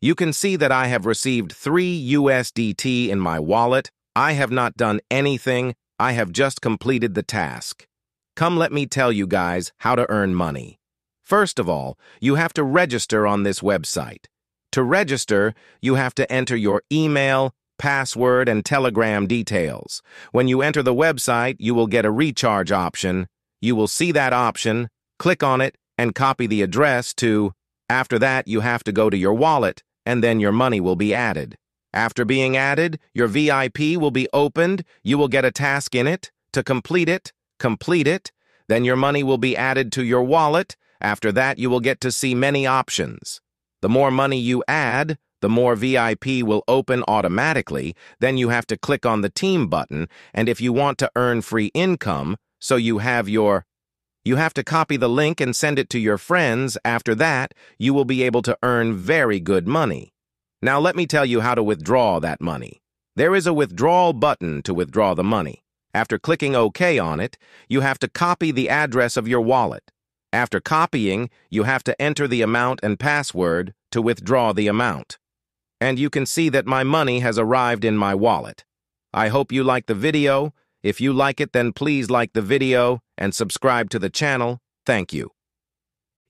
You can see that I have received 3 USDT in my wallet. I have not done anything. I have just completed the task. Come let me tell you guys how to earn money. First of all, you have to register on this website. To register, you have to enter your email, password, and Telegram details. When you enter the website, you will get a recharge option. You will see that option, click on it, and copy the address to. After that, you have to go to your wallet, and then your money will be added. After being added, your VIP will be opened. You will get a task in it. To complete it, then your money will be added to your wallet. After that, you will get to see many options. The more money you add, the more VIP will open automatically. Then you have to click on the team button, and if you want to earn free income, so you have to copy the link and send it to your friends. After that, you will be able to earn very good money. Now let me tell you how to withdraw that money. There is a withdrawal button to withdraw the money. After clicking OK on it, you have to copy the address of your wallet. After copying, you have to enter the amount and password to withdraw the amount. And you can see that my money has arrived in my wallet. I hope you like the video. If you like it, then please like the video and subscribe to the channel. Thank you.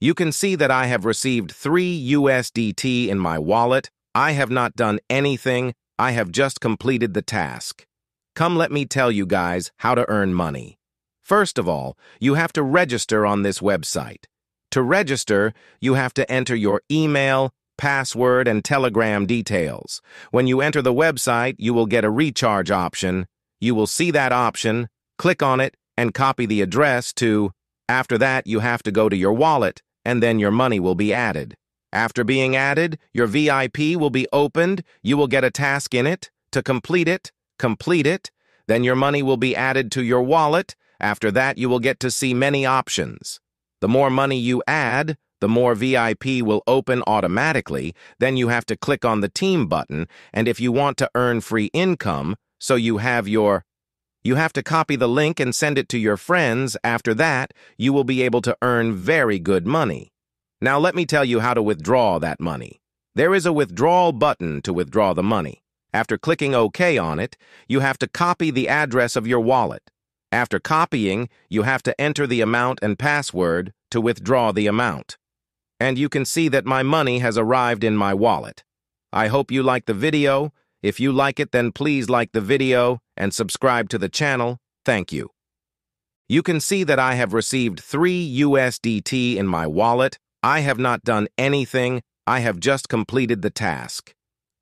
You can see that I have received 3 USDT in my wallet. I have not done anything. I have just completed the task. Come let me tell you guys how to earn money. First of all, you have to register on this website. To register, you have to enter your email, password, and Telegram details. When you enter the website, you will get a recharge option. You will see that option, click on it, and copy the address to. After that, you have to go to your wallet, and then your money will be added. After being added, your VIP will be opened. You will get a task in it. To complete it, then your money will be added to your wallet. After that, you will get to see many options. The more money you add, the more VIP will open automatically. Then you have to click on the team button, and if you want to earn free income, so you have to copy the link and send it to your friends. After that, you will be able to earn very good money. Now let me tell you how to withdraw that money. There is a withdrawal button to withdraw the money. After clicking OK on it, you have to copy the address of your wallet. After copying, you have to enter the amount and password to withdraw the amount. And you can see that my money has arrived in my wallet. I hope you like the video. If you like it, then please like the video and subscribe to the channel. Thank you. You can see that I have received 3 USDT in my wallet. I have not done anything. I have just completed the task.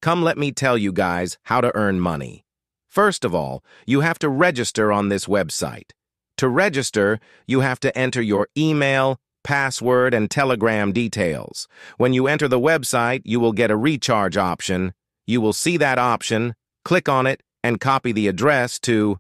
Come let me tell you guys how to earn money. First of all, you have to register on this website. To register, you have to enter your email, password, and Telegram details. When you enter the website, you will get a recharge option. You will see that option, click on it, and copy the address to.